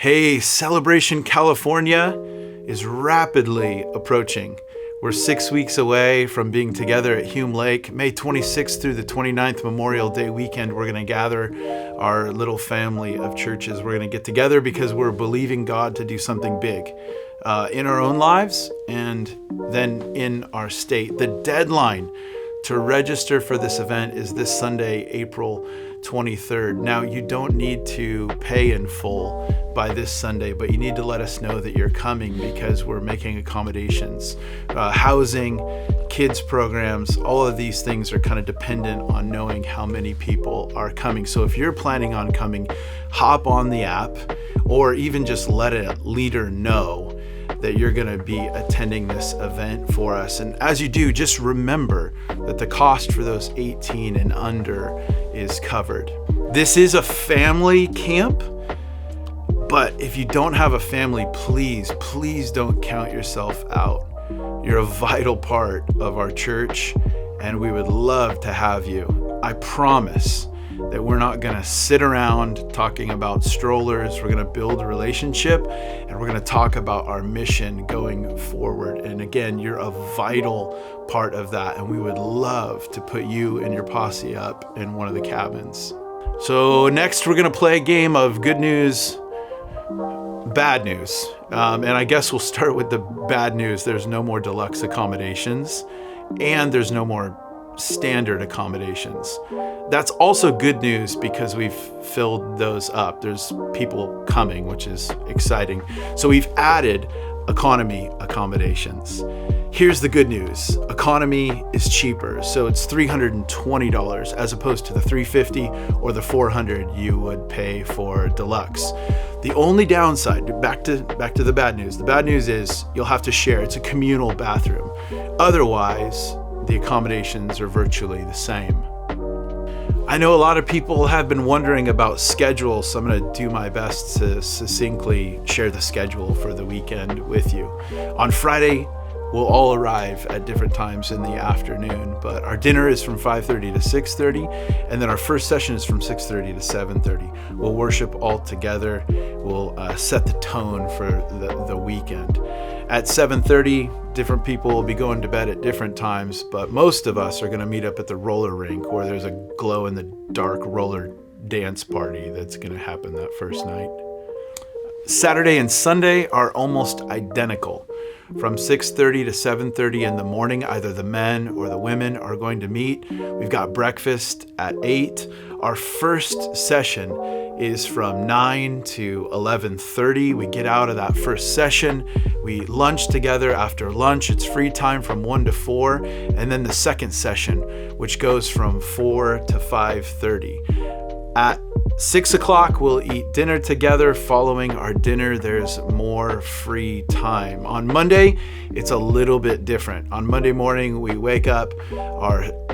Hey, Celebration California is rapidly approaching. We're 6 weeks away from being together at Hume Lake. May 26th through the 29th, Memorial Day weekend, we're going to gather our little family of churches. We're going to get together because we're believing God to do something big in our own lives and then in our state. The deadline to register for this event is this Sunday, April 23rd. Now, you don't need to pay in full by this Sunday, but you need to let us know that you're coming because we're making accommodations, housing, kids programs. All of these things are kind of dependent on knowing how many people are coming. So if you're planning on coming, hop on the app or even just let a leader know that you're going to be attending this event for us. And as you do, just remember that the cost for those 18 and under is covered. This is a family camp, but if you don't have a family, please don't count yourself out. You're a vital part of our church, and we would love to have you. I promise that we're not going to sit around talking about strollers. We're going to build a relationship, and we're going to talk about our mission going forward. And again, you're a vital part of that, and we would love to put you and your posse up in one of the cabins. So next, we're going to play a game of good news, bad news. And I guess we'll start with the bad news. There's no more deluxe accommodations, and there's no more standard accommodations. That's also good news because we've filled those up. There's people coming, which is exciting. So we've added economy accommodations. Here's the good news. Economy is cheaper. So it's $320 as opposed to the $350 or the $400 you would pay for deluxe. The only downside, back to the bad news. The bad news is you'll have to share. It's a communal bathroom. Otherwise, the accommodations are virtually the same. I know a lot of people have been wondering about schedule, so I'm going to do my best to succinctly share the schedule for the weekend with you. On Friday, we'll all arrive at different times in the afternoon, but our dinner is from 5:30 to 6:30, and then our first session is from 6:30 to 7:30. We'll worship all together. We'll set the tone for the weekend. At 7:30, different people will be going to bed at different times, but most of us are going to meet up at the roller rink where there's a glow-in-the-dark roller dance party that's going to happen that first night. Saturday and Sunday are almost identical. From 6:30 to 7:30 in the morning, either the men or the women are going to meet. We've got breakfast at 8. Our first session is from 9 to 11:30. We get out of that first session. We lunch together. After lunch, it's free time from 1 to 4. And then the second session, which goes from 4 to 5:30. At 6 o'clock, we'll eat dinner together. Following our dinner, there's more free time. On Monday, it's a little bit different. On Monday morning, we wake up,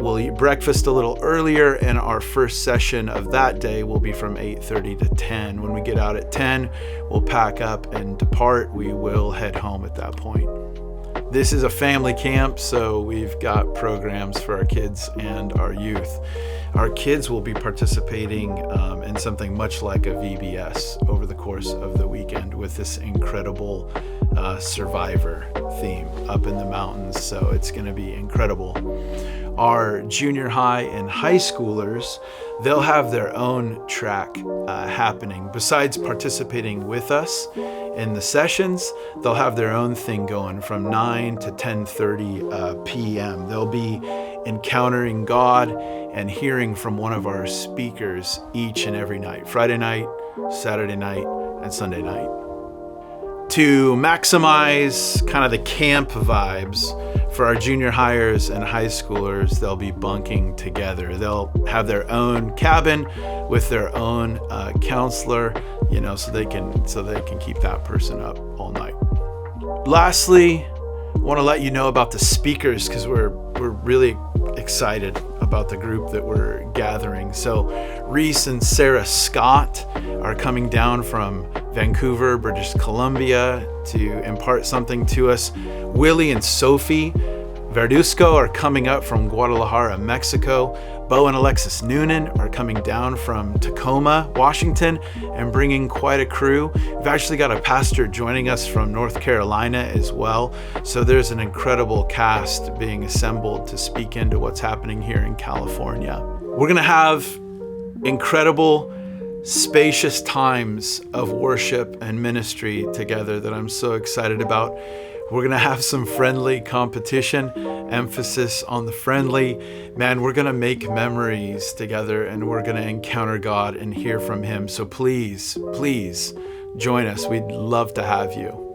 we'll eat breakfast a little earlier, and our first session of that day will be from 8:30 to 10. When we get out at 10, we'll pack up and depart. We will head home at that point. This is a family camp, so we've got programs for our kids and our youth. Our kids will be participating in something much like a VBS over the course of the weekend with this incredible survivor theme up in the mountains. So it's going to be incredible. Our junior high and high schoolers, they'll have their own track happening. Besides participating with us in the sessions, they'll have their own thing going from 9 to 10:30 p.m. They'll be encountering God and hearing from one of our speakers each and every night, Friday night, Saturday night, and Sunday night. To maximize kind of the camp vibes for our junior highers and high schoolers, they'll be bunking together. They'll have their own cabin with their own counselor, so they can keep that person up all night. Lastly, I want to let you know about the speakers because we're really excited about the group that we're gathering. So RYHS and SARA Scott are coming down from Vancouver, British Columbia to impart something to us. Willie and Sophie, Verduzco are coming up from Guadalajara, Mexico. Bo and Alexis Noonan are coming down from Tacoma, Washington, and bringing quite a crew. We've actually got a pastor joining us from North Carolina as well. So there's an incredible cast being assembled to speak into what's happening here in California. We're gonna have incredible, spacious times of worship and ministry together that I'm so excited about. We're gonna have some friendly competition, emphasis on the friendly. Man, we're gonna make memories together and we're gonna encounter God and hear from Him. So please, please join us. We'd love to have you.